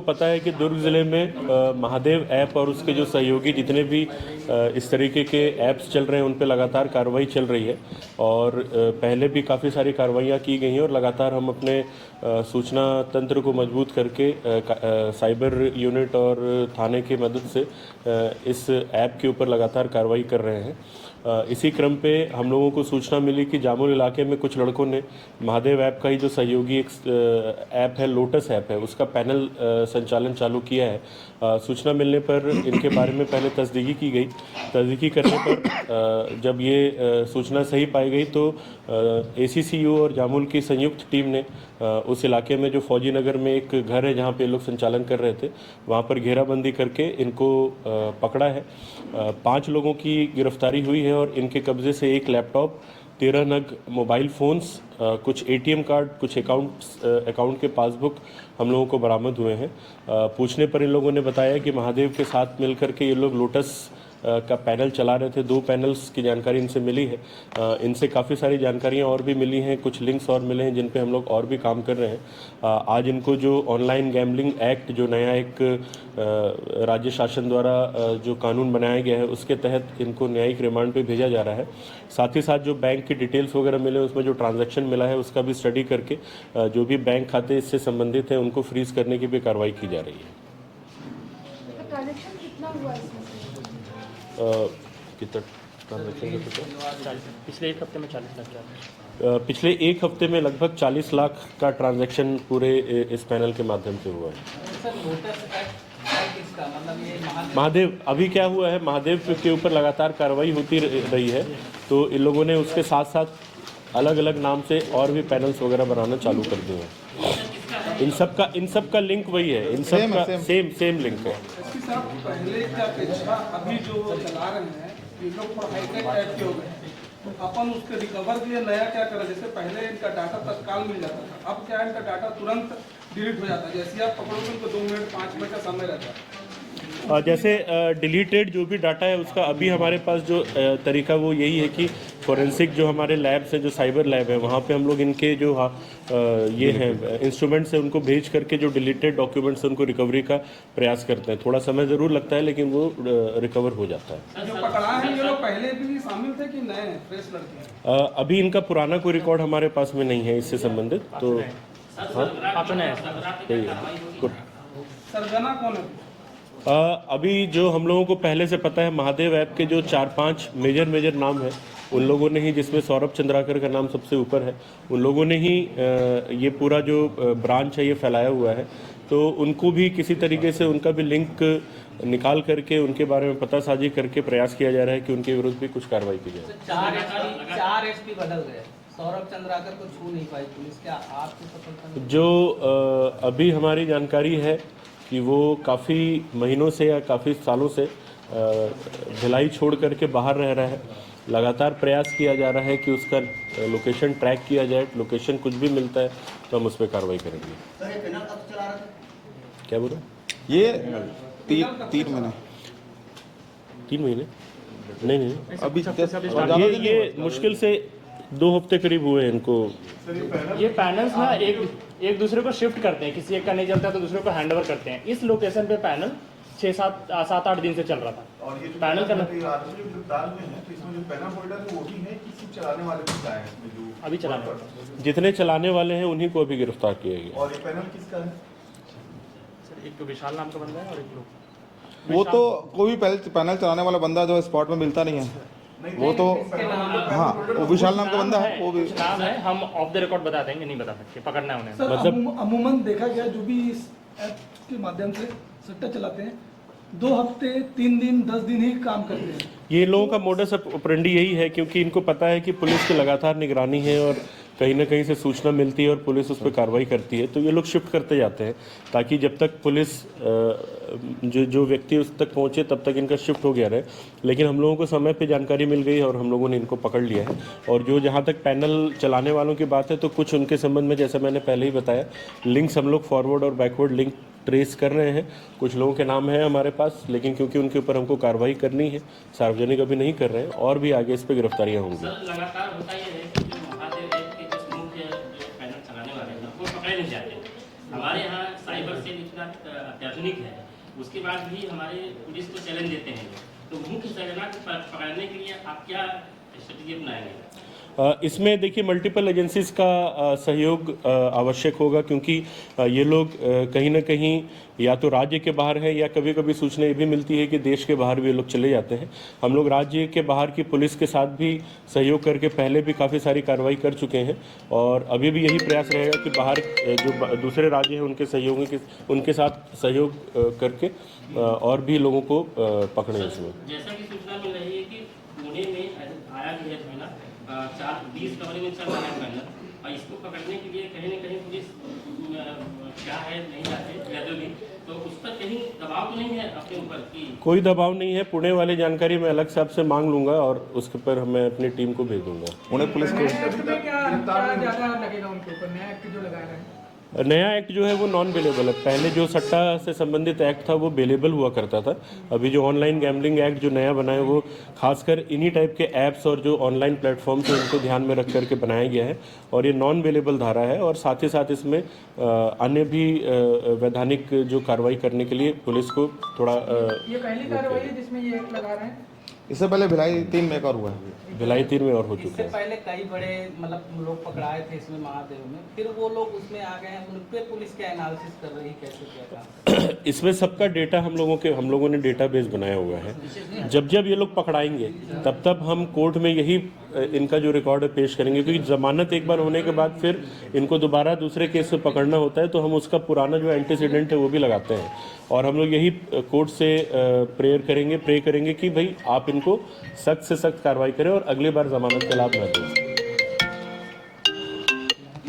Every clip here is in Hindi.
पता है कि दुर्ग ज़िले में महादेव ऐप और उसके जो सहयोगी जितने भी इस तरीके के ऐप्स चल रहे हैं उन पे लगातार कार्रवाई चल रही है और पहले भी काफ़ी सारी कार्रवाइयाँ की गई हैं और लगातार हम अपने सूचना तंत्र को मजबूत करके साइबर यूनिट और थाने की मदद से इस ऐप के ऊपर लगातार कार्रवाई कर रहे हैं। इसी क्रम पे हम लोगों को सूचना मिली कि जामुल इलाके में कुछ लड़कों ने महादेव ऐप का ही जो सहयोगी एक ऐप है, लोटस ऐप है, उसका पैनल संचालन चालू किया है। सूचना मिलने पर इनके बारे में पहले तस्दीकी की गई। तस्दीकी करने पर जब ये सूचना सही पाई गई तो ACCU और जामुल की संयुक्त टीम ने उस इलाके में जो फौजी नगर में एक घर है जहाँ पे लोग संचालन कर रहे थे, वहाँ पर घेराबंदी करके इनको पकड़ा है। 5 लोगों की गिरफ्तारी हुई है और इनके कब्जे से एक लैपटॉप, 13 नग मोबाइल फ़ोन्स, कुछ ATM कार्ड, कुछ अकाउंट के पासबुक हम लोगों को बरामद हुए हैं। पूछने पर इन लोगों ने बताया कि महादेव के साथ मिलकर के ये लोग लोटस का पैनल चला रहे थे। 2 पैनल्स की जानकारी इनसे मिली है। इनसे काफ़ी सारी जानकारियाँ और भी मिली हैं, कुछ लिंक्स और मिले हैं जिन पे हम लोग और भी काम कर रहे हैं। आज इनको जो ऑनलाइन गैम्बलिंग एक्ट, जो नया एक राज्य शासन द्वारा जो कानून बनाया गया है, उसके तहत इनको न्यायिक रिमांड पे भेजा जा रहा है। साथ ही साथ जो बैंक की डिटेल्स वगैरह मिले, उसमें जो ट्रांजैक्शन मिला है उसका भी स्टडी करके जो भी बैंक खाते इससे संबंधित हैं उनको फ्रीज करने की भी कार्रवाई की जा रही है। ट्रांजैक्शन कितना हुआ इसमें? कितना ट्रांजैक्शन का? पिछले एक हफ्ते में 40 लाख। पिछले एक हफ्ते में लगभग 40 लाख का ट्रांजैक्शन पूरे इस पैनल के माध्यम से हुआ है। महादेव, अभी क्या हुआ है, महादेव के ऊपर लगातार कार्रवाई होती रही है, तो इन लोगों ने उसके साथ साथ अलग अलग नाम से और भी पैनल्स वगैरह बनाना चालू कर दिए हैं। इन सब का लिंक वही है, इन सब का सेम लिंक है। पहले की अपेक्षा अभी जो चला रहे हैं ये लोग थोड़ा हाईटेक टाइप के हो गए हैं, तो अपन उसके रिकवर के लिए नया क्या करें? जैसे पहले इनका डाटा तत्काल मिल जाता था, अब क्या इनका डाटा तुरंत डिलीट हो जाता है। जैसे आप पकड़ोगे तो 2 मिनट 5 मिनट का समय रहता है। जैसे डिलीटेड जो भी डाटा है उसका अभी हमारे पास जो तरीका वो यही है कि फॉरेंसिक जो हमारे लैब्स हैं, जो साइबर लैब है, वहाँ पे हम लोग इनके जो ये हैं इंस्ट्रूमेंट्स हैं उनको भेज करके जो डिलीटेड डॉक्यूमेंट्स हैं उनको रिकवरी का प्रयास करते हैं। थोड़ा समय ज़रूर लगता है लेकिन वो रिकवर हो जाता है। जो पकड़ा है ये लोग पहले भी शामिल थे कि नए हैं, फ्रेश लड़के हैं? अभी इनका पुराना कोई रिकॉर्ड हमारे पास में नहीं है इससे संबंधित, तो सरगना कौन है? अभी जो हम लोगों को पहले से पता है, महादेव ऐप के जो 4-5 मेजर नाम है उन लोगों ने ही, जिसमें सौरभ चंद्राकर का नाम सबसे ऊपर है, उन लोगों ने ही ये पूरा जो ब्रांच है ये फैलाया हुआ है। तो उनको भी किसी तरीके से उनका भी लिंक निकाल करके उनके बारे में पता साझी करके प्रयास किया जा रहा है कि उनके विरुद्ध भी कुछ कार्रवाई की जाए। 4 SP बदल गए, सौरभ चंद्राकर को छू नहीं पाई पुलिस। क्या आपको सफलता? जो अभी हमारी जानकारी है कि वो काफ़ी महीनों से या काफ़ी सालों से भिलाई छोड़ करके बाहर रह रहा है। लगातार प्रयास किया जा रहा है कि उसका लोकेशन ट्रैक किया जाए। लोकेशन कुछ भी मिलता है तो हम उस पर कार्रवाई करेंगे। क्या बोला? ये 3 महीने 3 महीने नहीं अभी ये मुश्किल से 2 हफ्ते करीब हुए इनको। ये पैनल्स ना एक दूसरे को शिफ्ट करते हैं, किसी एक का नहीं चलता तो दूसरे को हैंड ओवर करते हैं। इस लोकेशन पे पैनल 7-8 दिन से चल रहा था। और ये जो पैनल का गिरफ्तार में है, तो इसमें जो पैनल होल्डर है वो भी है कि सिर्फ चलाने वाले को क्या है इसमें जो अभी चलाने वाले? जितने चलाने वाले हैं उन्हीं को अभी गिरफ्तार किया गया। और ये पैनल किसका है? सर एक तो विशाल नाम का बंदा है और एक लोग। वो तो कोई भी पैनल चलाने वाला बंदा जो स्पॉट में मिलता नहीं है, वो तो हाँ वो विशाल नाम का बंदा है, वो भी नाम है। हम ऑफ द रिकॉर्ड बता देंगे, नहीं बता सकते, पकड़ना है उन्हें। सर मतलब अमूमन देखा गया जो भी इस ऐप के माध्यम से सट्टा चलाते हैं 2 हफ्ते 3 दिन 10 दिन ही काम करते हैं। ये लोगों का मोडस ऑपरेंडी यही है, क्योंकि इनको पता है कि पुलिस की लगातार निगरानी है और कहीं ना कहीं से सूचना मिलती है और पुलिस उस पर कार्रवाई करती है, तो ये लोग शिफ्ट करते जाते हैं ताकि जब तक पुलिस जो व्यक्ति उस तक पहुंचे तब तक इनका शिफ्ट हो गया रहे। लेकिन हम लोगों को समय पे जानकारी मिल गई है और हम लोगों ने इनको पकड़ लिया है। और जो जहां तक पैनल चलाने वालों की बात है, तो कुछ उनके संबंध में, जैसा मैंने पहले ही बताया, लिंक्स हम लोग फॉरवर्ड और बैकवर्ड लिंक ट्रेस कर रहे हैं। कुछ लोगों के नाम हैं हमारे पास, लेकिन क्योंकि उनके ऊपर हमको कार्रवाई करनी है, सार्वजनिक अभी नहीं कर रहे हैं, और भी आगे इस पर गिरफ्तारियाँ होंगी। लगातार होता ये है कि जो महादेव ऐप के जो मुख्य जो पैनल चलाने वाले हैं वो पकड़े नहीं जाते। हमारे यहाँ साइबर से इतना अत्याधुनिक है, उसके बाद भी हमारे पुलिस को चैलेंज देते हैं। तो मुख्य सरगना को पकड़ने के लिए आप क्या स्ट्रेटजी अपनाएंगे? इसमें देखिए मल्टीपल एजेंसीज का सहयोग आवश्यक होगा, क्योंकि ये लोग कहीं ना कहीं या तो राज्य के बाहर हैं, या कभी कभी सूचना ये भी मिलती है कि देश के बाहर भी ये लोग चले जाते हैं। हम लोग राज्य के बाहर की पुलिस के साथ भी सहयोग करके पहले भी काफ़ी सारी कार्रवाई कर चुके हैं, और अभी भी यही प्रयास रहेगा कि बाहर जो दूसरे राज्य हैं उनके साथ सहयोग करके और भी लोगों को पकड़ें इसमें। जैसा कि सूचना मिल रही है कि पुणे में आया भी है झमेला, 20 कमरे में चल रहा है पैनल, और इसको पकड़ने के लिए कहीं ना कहीं पुलिस क्या है नहीं जाते ग्रेजुअली, तो उस पर कहीं दबाव तो नहीं है आपके ऊपर कि? कोई दबाव नहीं है। पुणे वाली जानकारी मैं अलग से आपसे मांग लूंगा और उसके पर मैं अपनी टीम को भेज दूंगा। पुणे पुलिस को नया एक्ट जो है वो नॉन बेलेबल है। पहले जो सट्टा से संबंधित एक्ट था वो बेलेबल हुआ करता था। अभी जो ऑनलाइन गैम्बलिंग एक्ट जो नया बना है वो खासकर इन्हीं टाइप के ऐप्स और जो ऑनलाइन प्लेटफॉर्म्स हैं उनको ध्यान में रख करके बनाया गया है, और ये नॉन बेलेबल धारा है। और साथ ही साथ इसमें अन्य भी वैधानिक जो कार्रवाई करने के लिए पुलिस को थोड़ा ये पहली कार्रवाई है जिसमें ये एक्ट लगा रहे हैं। इससे पहले भिलाई 3 में एक और हुआ है। भिलाई 3 में और हो चुका इससे है। पहले कई बड़े मतलब लोग पकड़ाए थे इसमें महादेव में, फिर वो लोग उसमें आ गए हैं, उन पे पुलिस क्या एनालिसिस कर रही है, कैसे क्या काम? इसमें सबका डेटा हम लोगों ने डेटाबेस बनाया हुआ है। जब जब ये लोग पकड़ाएंगे तब तब हम कोर्ट में यही इनका जो रिकॉर्ड है पेश करेंगे, क्योंकि जमानत एक बार होने के बाद फिर इनको दोबारा दूसरे केस से पकड़ना होता है, तो हम उसका पुराना जो एंटीसीडेंट है वो भी लगाते हैं। और हम लोग यही कोर्ट से प्रे करेंगे कि भाई आप इनको सख्त से सख्त कार्रवाई करें और अगली बार जमानत का लाभ न दें।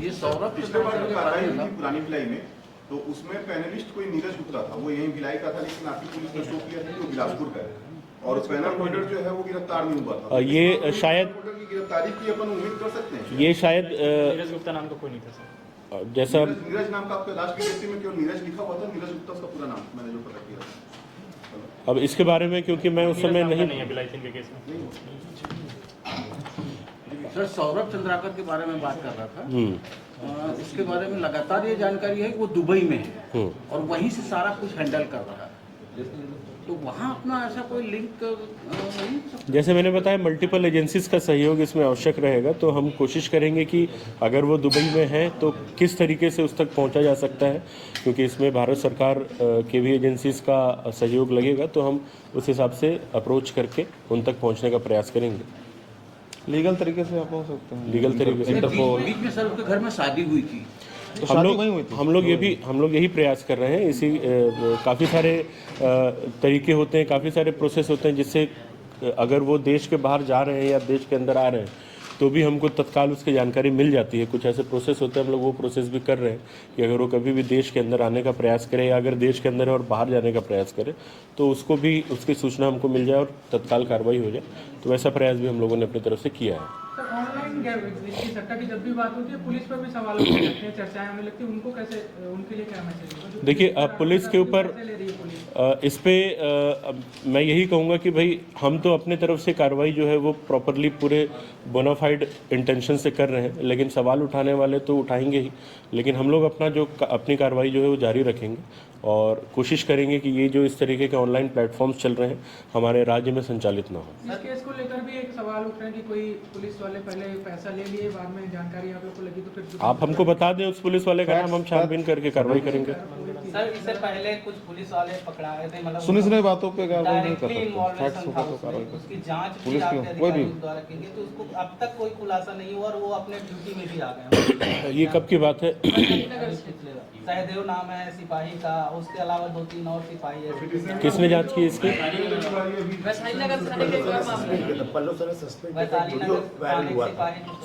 ये सौरभ पिछले बार जो कार्रवाई हुई थी पुरानी भिलाई में, तो उसमें पैनलिस्ट कोई नीरज गुप्ता था, वो यहीं भिलाई का था, लेकिन आपकी पुलिस ने शो किया था कि वो बिलासपुर का है, और पैनल होल्डर जो है वो गिरफ्तार नहीं हुआ था। ये शायद होल्डर की गिरफ्तारी की अपन उम्मीद कर सकते हैं। ये शायद नीरज गुप्ता नाम का कोई नहीं था सर। जैसा नीरज नाम का आपके लास्ट की गिरफ्तारी में केवल नीरज लिखा हुआ था, नीरज गुप्ता उसका पूरा नाम मैंने जो पता किया था। अब इसके बारे में क्योंकि मैं उस समय नहीं है भिलाई 3 के केस में। सर सौरभ चंद्राकर के बारे में बात कर रहा था। उसके बारे में लगातार ये जानकारी है कि वो दुबई में है और वहीं से सारा कुछ हैंडल कर रहा है, तो वहाँ अपना ऐसा कोई लिंक नहीं? जैसे मैंने बताया मल्टीपल एजेंसीज का सहयोग इसमें आवश्यक रहेगा, तो हम कोशिश करेंगे कि अगर वो दुबई में है तो किस तरीके से उस तक पहुंचा जा सकता है, क्योंकि इसमें भारत सरकार के भी एजेंसीज का सहयोग लगेगा, तो हम उस हिसाब से अप्रोच करके उन तक पहुंचने का प्रयास करेंगे। लीगल तरीके से आप हो सकते हैं। लीगल तरीके से बीच में सर उसके घर में शादी हुई थी, तो शादी वहीं हुई थी। हम लोग यही प्रयास कर रहे हैं। इसी काफ़ी सारे तरीके होते हैं, काफ़ी सारे प्रोसेस होते हैं, जिससे अगर वो देश के बाहर जा रहे हैं या देश के अंदर आ रहे हैं तो भी हमको तत्काल उसकी जानकारी मिल जाती है। कुछ ऐसे प्रोसेस होते हैं, हम लोग वो प्रोसेस भी कर रहे हैं कि अगर वो कभी भी देश के अंदर आने का प्रयास करे या अगर देश के अंदर है और बाहर जाने का प्रयास करे तो उसको भी उसकी सूचना हमको मिल जाए और तत्काल कार्रवाई हो जाए। तो वैसा प्रयास भी हम लोगों ने अपनी तरफ से किया है। तो ऑनलाइन सट्टा की जब भी बात होती है पुलिस पर भी सवाल उठने लगते हैं, चर्चाएं होने लगती है, उनको कैसे, उनके लिए क्या मैसेज है? देखिए पुलिस के ऊपर इस पे मैं यही कहूँगा कि भाई हम तो अपने तरफ से कार्रवाई जो है वो प्रॉपरली पूरे बोनाफाइड इंटेंशन से कर रहे हैं, लेकिन सवाल उठाने वाले तो उठाएंगे ही, लेकिन हम लोग अपनी कार्रवाई जो है वो जारी रखेंगे और कोशिश करेंगे कि ये जो इस तरीके के ऑनलाइन प्लेटफॉर्म्स चल रहे हैं हमारे राज्य में संचालित ना हो। इस केस को लेकर भी एक सवाल उठ रहे हैं कि कोई पुलिस वाले पहले पैसा ले लिए, बाद में जानकारी आप लोग को लगी तो फिर आप हमको बता दें उस पुलिस वाले का नाम, हम छानबीन करके कार्रवाई करेंगे। सर इससे पहले कुछ पुलिस वाले पकड़ाए थे, मतलब सुनी सुनी बातों पे कार्रवाई नहीं कर डायरेक्टली सकते, इन्वॉल्वेशन फैक्ट्स था होगा तो कार्रवाई उसमें, कर उसकी जांच भी पुलिस आपके की कोई भी अधिकारियों द्वारा की गई, तो उसको अब तक कोई खुलासा नहीं हुआ और वो अपने ड्यूटी में भी आ गए। ये कब की बात है? सहदेव नाम है सिपाही का, उसके अलावा 2-3 और सिपाही है। किसने जांच की इसकी?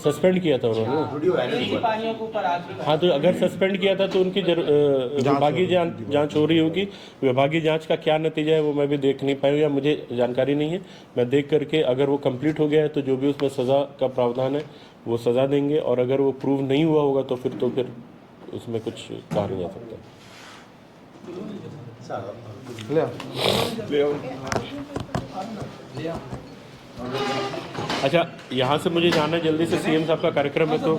सस्पेंड किया था उन्होंने। सिपाहियों को ऊपर आज भी हाँ, तो अगर सस्पेंड किया था तो उनकी विभागीय जांच हो रही होगी। विभागीय जांच का क्या नतीजा है वो मैं भी देख नहीं पाया या मुझे जानकारी नहीं है। मैं देख करके अगर वो कंप्लीट हो गया है तो जो भी उसमें सज़ा का प्रावधान है वो सज़ा देंगे, और अगर वो प्रूव नहीं हुआ होगा तो फिर उसमें कुछ कहा नहीं जा सकता। अच्छा, यहाँ से मुझे जाना है जल्दी से, सीएम साहब का कार्यक्रम है, तो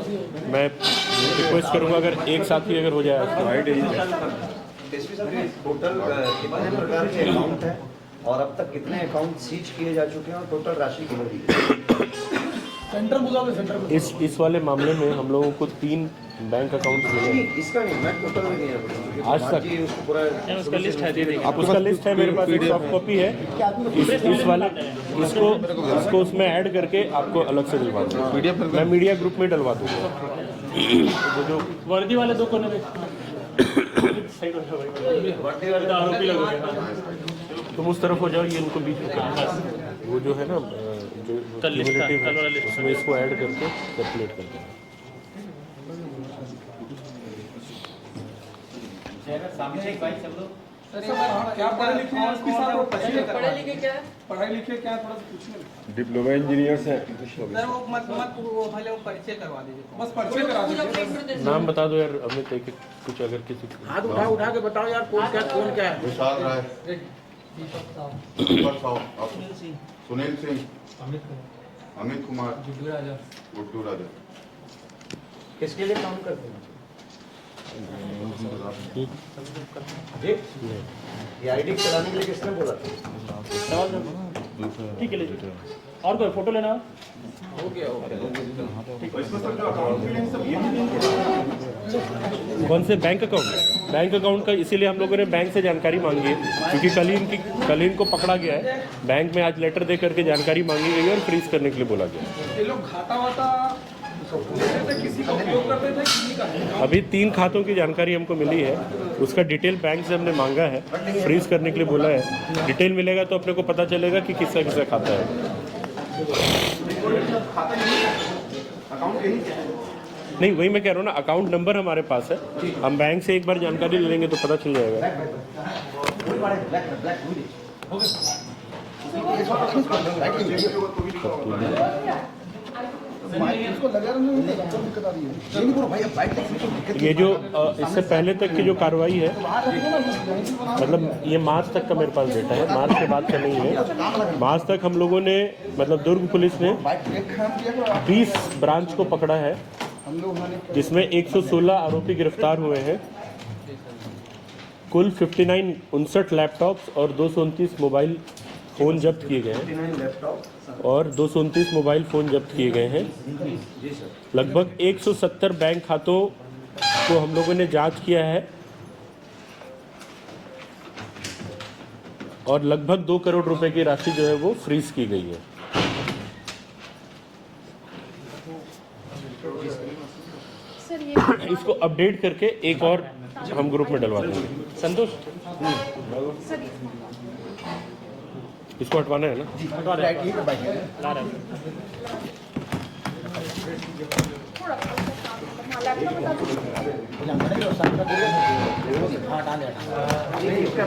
मैं रिक्वेस्ट करूँगा अगर एक साथ ही अगर हो जाए। एसपी साहब टोटल कितने प्रकार के अकाउंट हैं और अब तक कितने अकाउंट सीज किए जा चुके हैं और टोटल राशि कितनी है? सेंटर बुलाओगे सेंटर इस वाले मामले में हम लोगों को 3 बैंक अकाउंट मिले नहीं, इसका नहीं, मैं टोटल नहीं है आज तक। जी उसको पूरा उसका लिस्ट है, दे देंगे। उसका लिस्ट है मेरे पास, एक सॉफ्ट कॉपी है। इस वाले इसको उसमें ऐड करके आपको अलग से दिलवा दूँगा, मैं मीडिया ग्रुप में डलवा दूँगा। वो जो वर्दी वाले 2 कोने में साइड हो जाओ, वर्दी वाले तो आरोपी लोग हो गए। तुम उस तरफ हो जाओ, ये इनको बीच में करना। वो जो है ना जो cumulative है, उसमें इसको ऐड करके कैलकुलेट कर देना। सामने एक भाई सब लोग क्या पढ़े लिखे हैं एसपी साहब? और पढ़े लिखे क्या है? पढ़ाई लिखे क्या है, थोड़ा सा पूछिए। डिप्लोमा इंजीनियर से सर वो मत वो पहले वो परिचय करवा दीजिए। बस परिचय करा दीजिए। नाम बता दो यार अमित, एक कुछ अगर किसी हाथ उठा के बताओ यार, कौन क्या है? विशाल राय, दीपक साहु, सुनील सिंह, अमित कुमार, गुड्डू राजा। किसके लिए काम करते हैं जी? ये आईडी चलाने के लिए किसने बोला था? ठीक है, लीजिए। और कोई फोटो लेना? हो गया इसमें सर जो अकाउंट मिले हैं सब ये भी कौन से बैंक अकाउंट? बैंक अकाउंट का इसीलिए हम लोगों ने बैंक से जानकारी मांगी है, क्योंकि कल ही इनको पकड़ा गया है। बैंक में आज लेटर दे करके जानकारी मांगी गई है और फ्रीज करने के लिए बोला गया। ये लोग खाता वाता लेते थे, किसी का उपयोग करते थे, किसी का अभी 3 खातों की जानकारी हमको मिली है, उसका डिटेल बैंक से हमने मांगा है, फ्रीज करने के लिए बोला है। डिटेल मिलेगा तो अपने को पता चलेगा कि किसका किसका खाता है। अकाउंट यही नहीं, वही मैं कह रहा हूँ ना, अकाउंट नंबर हमारे पास है, हम बैंक से एक बार जानकारी ले लेंगे तो पता चल जाएगा। ये जो इससे पहले तक की जो कार्रवाई है, मतलब ये मार्च तक का मेरे पास डेटा है, मार्च के बाद का नहीं है। मार्च तक हम लोगों ने, मतलब दुर्ग पुलिस ने 20 ब्रांच को पकड़ा है, जिसमें 116 आरोपी गिरफ्तार हुए हैं। कुल 59 लैपटॉप्स और 229 मोबाइल फ़ोन जब्त किए गए हैं और 229 मोबाइल फ़ोन जब्त किए गए हैं। लगभग 170 बैंक खातों को हम लोगों ने जांच किया है और लगभग 2 करोड़ रुपए की राशि जो है वो फ्रीज की गई है। इसको अपडेट करके एक और हम ग्रुप में डलवा देंगे। संतोष, इसको हटवाना है ना? हटवा रहे हैं, ला रहे हैं। इसका